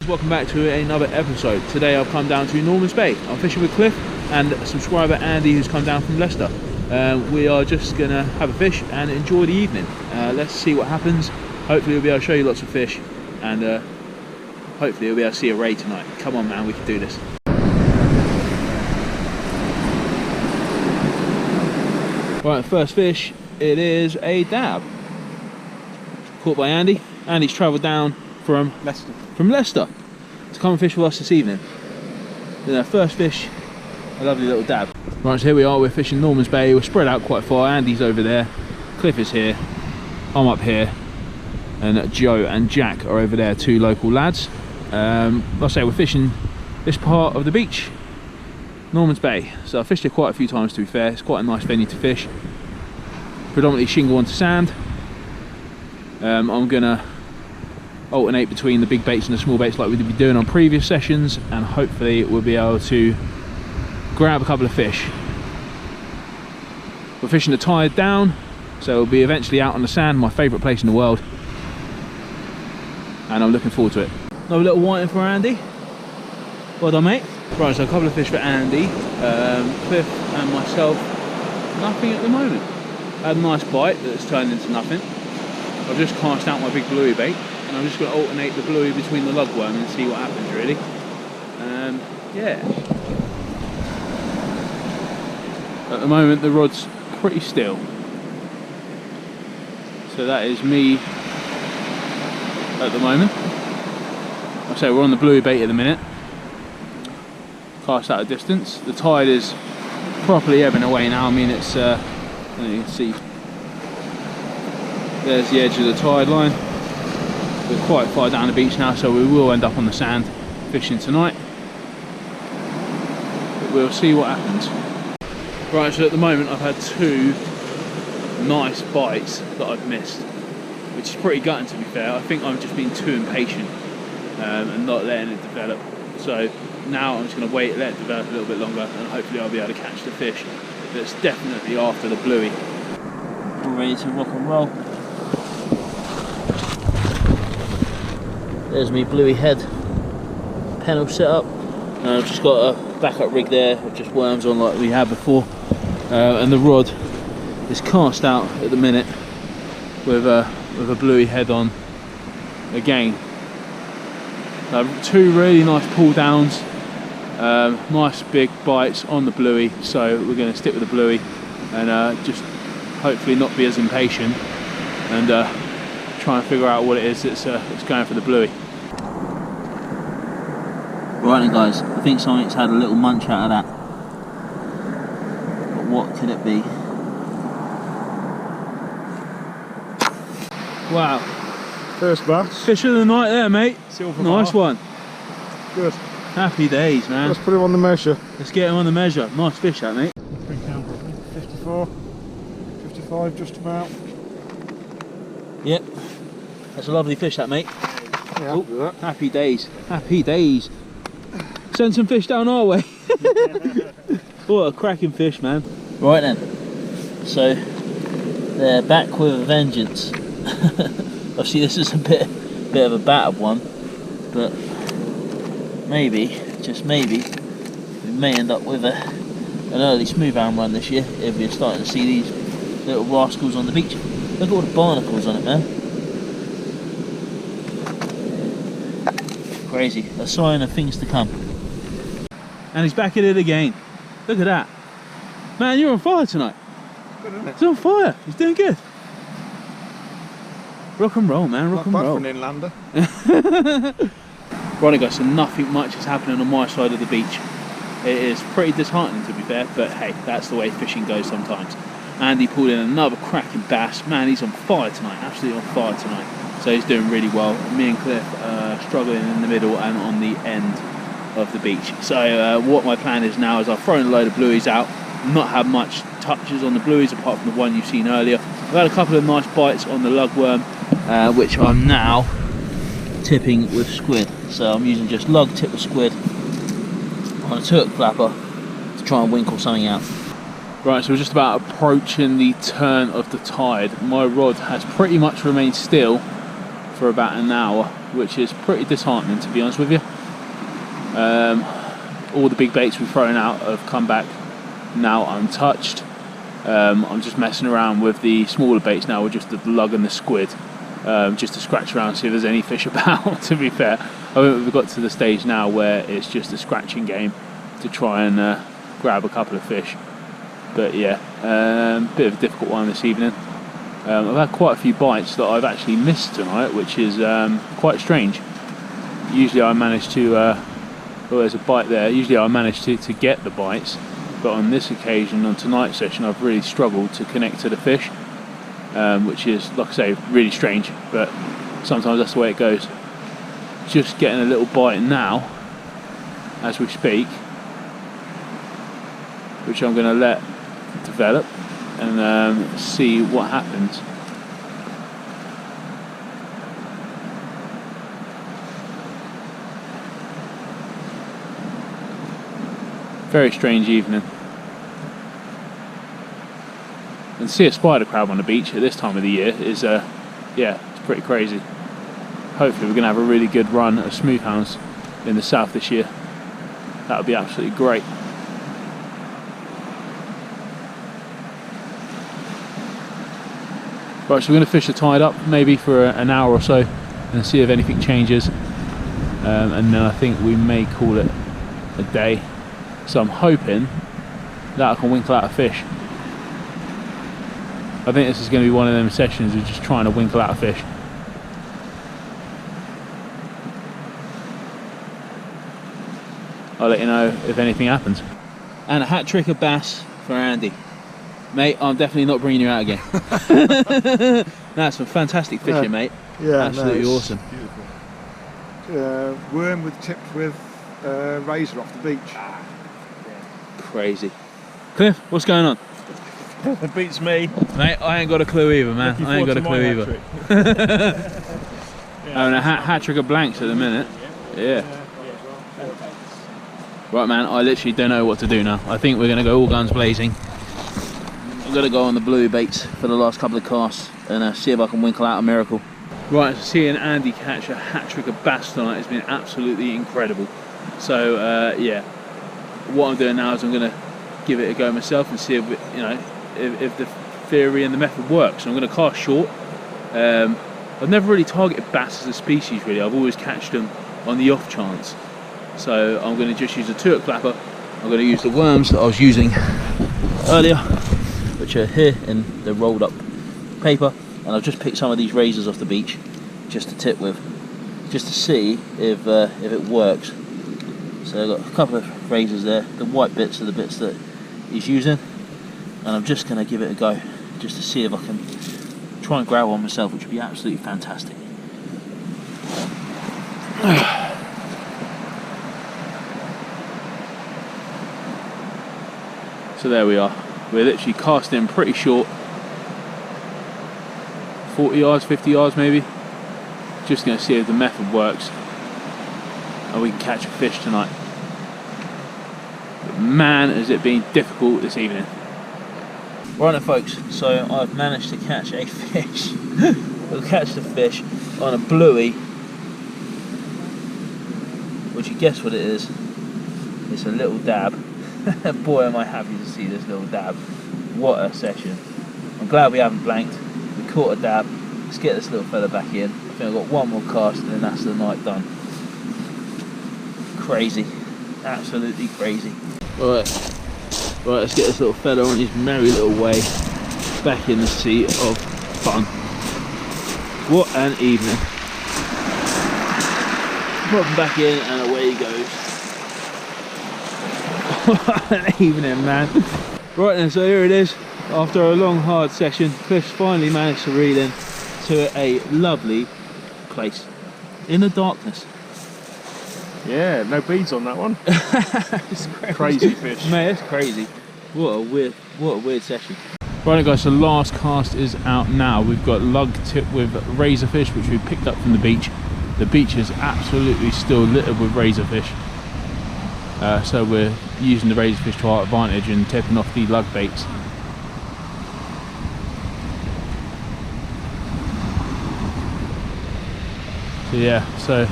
Welcome back to another episode. Today I've come down to Norman's Bay. I'm fishing with Cliff and subscriber Andy, who's come down from Leicester. We are just going to have a fish and enjoy the evening. Let's see what happens. Hopefully we'll be able to show you lots of fish, and hopefully we'll be able to see a ray tonight. Come on man, we can do this. Right, first fish, it is a dab. Caught by Andy. Andy's travelled down from Leicester to come and fish with us this evening. Then our first fish, a lovely little dab. Right, so here we are, we're fishing Norman's Bay. We're spread out quite far. Andy's over there, Cliff is here, I'm up here, and Joe and Jack are over there, two local lads. Like I say, we're fishing this part of the beach, Norman's Bay. So I fished it quite a few times, to be fair. It's quite a nice venue to fish. Predominantly shingle onto sand. I'm gonna alternate between the big baits and the small baits like we've been doing on previous sessions, and hopefully we'll be able to grab a couple of fish. We're fishing the tide down, so we'll be eventually out on the sand, my favourite place in the world, and I'm looking forward to it. Another little whiting for Andy. Well done, mate. Right, so a couple of fish for Andy. Cliff and myself, nothing at the moment. I had a nice bite that's turned into nothing. I've just cast out my big bluey bait, and I'm just going to alternate the bluey between the lugworm and see what happens, really. Yeah. At the moment the rod's pretty still, so that is me at the moment. Like I say, we're on the bluey bait at the minute. Cast out a distance. The tide is properly ebbing away now. I mean, it's you can see there's the edge of the tide line. We're quite far down the beach now, so we will end up on the sand fishing tonight, but we'll see what happens. Right, so at the moment I've had two nice bites that I've missed, which is pretty gutting, to be fair. I think I've just been too impatient and not letting it develop. So now I'm just going to wait, let it develop a little bit longer, and hopefully I'll be able to catch the fish that's definitely after the bluey. We're ready to rock and roll. There's me bluey head panel set up. I've just got a backup rig there with just worms on like we had before, and the rod is cast out at the minute with a bluey head on again. Two really nice pull downs, nice big bites on the bluey, so we're going to stick with the bluey and just hopefully not be as impatient and try and figure out what it is that's going for the bluey. Right then guys, I think something's had a little munch out of that, but what could it be? Wow, first bass. Fish of the night there, mate. Silver nice bar. one. Good. Happy days, man. Let's put him on the measure. Let's get him on the measure. Nice fish that, mate. 54, 55 just about. Yep, that's a lovely fish that, mate. Yeah, oh, that. Happy days, happy days. Send some fish down our way. What a cracking fish, man. Right then, so they're back with a vengeance. Obviously this is a bit of a battered one, but maybe, just maybe, we may end up with an early smooth arm run this year if we're starting to see these little rascals on the beach. Look at all the barnacles on it, man. Crazy, a sign of things to come. And he's back at it again. Look at that. Man, you're on fire tonight. Good, isn't it? He's on fire, he's doing good. Rock and roll, man, rock and roll. Not bad for an inlander. Right guys, so nothing much is happening on my side of the beach. It is pretty disheartening, to be fair, but hey, that's the way fishing goes sometimes. Andy pulled in another cracking bass. Man, he's on fire tonight, absolutely on fire tonight. So he's doing really well. Me and Cliff struggling in the middle and on the end of the beach. So what my plan is now is I've thrown a load of blueys out, not had much touches on the blueys apart from the one you've seen earlier. I've had a couple of nice bites on the lugworm, which I'm now tipping with squid. So I'm using just lug tip with squid on a Turk flapper to try and winkle something out. Right, so we're just about approaching the turn of the tide. My rod has pretty much remained still for about an hour, which is pretty disheartening, to be honest with you. All the big baits we've thrown out have come back now untouched. I'm just messing around with the smaller baits now, with just the lug and the squid, just to scratch around, see if there's any fish about. To be fair, I think we've got to the stage now where it's just a scratching game to try and grab a couple of fish. But yeah, bit of a difficult one this evening. I've had quite a few bites that I've actually missed tonight, which is quite strange. Usually I manage to, well, there's a bite there, usually I manage to get the bites, but on this occasion, on tonight's session, I've really struggled to connect to the fish, which is, like I say, really strange, but sometimes that's the way it goes. Just getting a little bite now, as we speak, which I'm going to let develop and see what happens. Very strange evening. And to see a spider crab on the beach at this time of the year is, yeah, it's pretty crazy. Hopefully we're going to have a really good run of smoothhounds in the south this year. That would be absolutely great. Right, so we're going to fish the tide up maybe for an hour or so and see if anything changes, and then I think we may call it a day. So I'm hoping that I can winkle out a fish. I think this is going to be one of them sessions of just trying to winkle out a fish. I'll let you know if anything happens. And a hat trick of bass for Andy. Mate, I'm definitely not bringing you out again. That's some fantastic fishing, mate. Yeah, absolutely no, awesome. Beautiful. Worm with tipped with razor off the beach. Crazy. Cliff, what's going on? It beats me. Mate, I ain't got a clue either, man. I ain't got a clue either. Having a hat trick of blanks at the minute. Yeah. Right, man, I literally don't know what to do now. I think we're going to go all guns blazing. I'm going to go on the blue baits for the last couple of casts and see if I can winkle out a miracle. Right, so seeing Andy catch a hat trick of bass tonight has been absolutely incredible. So, yeah, what I'm doing now is I'm going to give it a go myself and see if, if the theory and the method works. So I'm going to cast short. I've never really targeted bass as a species, really. I've always catched them on the off chance. So I'm going to just use a 2-hook flapper. I'm going to use the worms that I was using earlier, which are here in the rolled up paper, and I've just picked some of these razors off the beach just to tip with, just to see if it works. So I've got a couple of razors there. The white bits are the bits that he's using, and I'm just going to give it a go just to see if I can try and grab one myself, which would be absolutely fantastic. So there we are. We're literally casting pretty short, 40 yards, 50 yards maybe. Just going to see if the method works and we can catch a fish tonight. But man, has it been difficult this evening. Right then, folks, so I've managed to catch a fish. We'll catch the fish on a bluey, which you guess what it is. It's a little dab. Boy, am I happy to see this little dab. What a session. I'm glad we haven't blanked. We caught a dab. Let's get this little fella back in. I think I've got one more cast and then that's the night done. Crazy. Absolutely crazy. Right, let's get this little fella on his merry little way back in the sea of fun. What an evening. Put him back in and away he goes. What an evening, man. Right then, so here it is. After a long hard session, Cliff's finally managed to reel in to a lovely place in the darkness. Yeah, no beads on that one. It's crazy fish. Mate, it's crazy. What a weird session. Right guys, so last cast is out now. We've got lug tip with razorfish, which we picked up from the beach. The beach is absolutely still littered with razorfish. So we're using the razorfish to our advantage and tipping off the lug baits. So yeah, so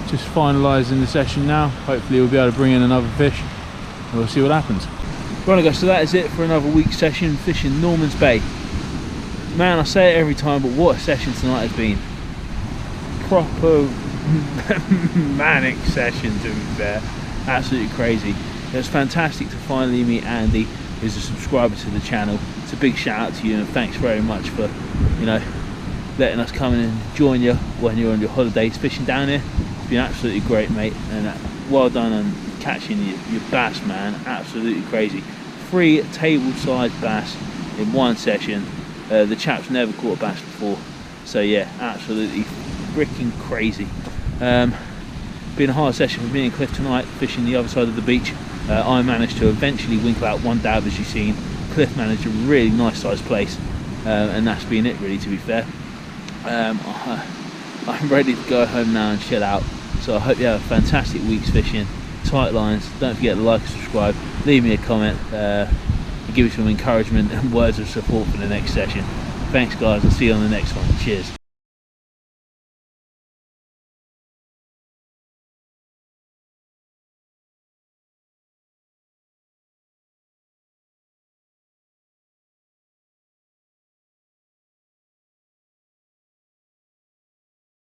just finalising the session now. Hopefully we'll be able to bring in another fish and we'll see what happens. Right guys, so that is it for another week's session fishing Norman's Bay. Man, I say it every time, but what a session tonight has been. Proper manic session, to be fair. Absolutely crazy. It was fantastic to finally meet Andy, who's a subscriber to the channel. It's a big shout out to you and thanks very much for, you know, letting us come in and join you when you're on your holidays fishing down here. It's been absolutely great, mate, and well done on catching your bass, man. Absolutely crazy. 3 table-sized bass in one session. The chap's never caught a bass before, so yeah, absolutely freaking crazy. Been a hard session for me and Cliff tonight, fishing the other side of the beach. I managed to eventually winkle out one dab, as you've seen. Cliff managed a really nice sized place, and that's been it really, to be fair. I'm ready to go home now and chill out, so I hope you have a fantastic week's fishing. Tight lines, don't forget to like and subscribe, leave me a comment, and give me some encouragement and words of support for the next session. Thanks guys, I'll see you on the next one. Cheers.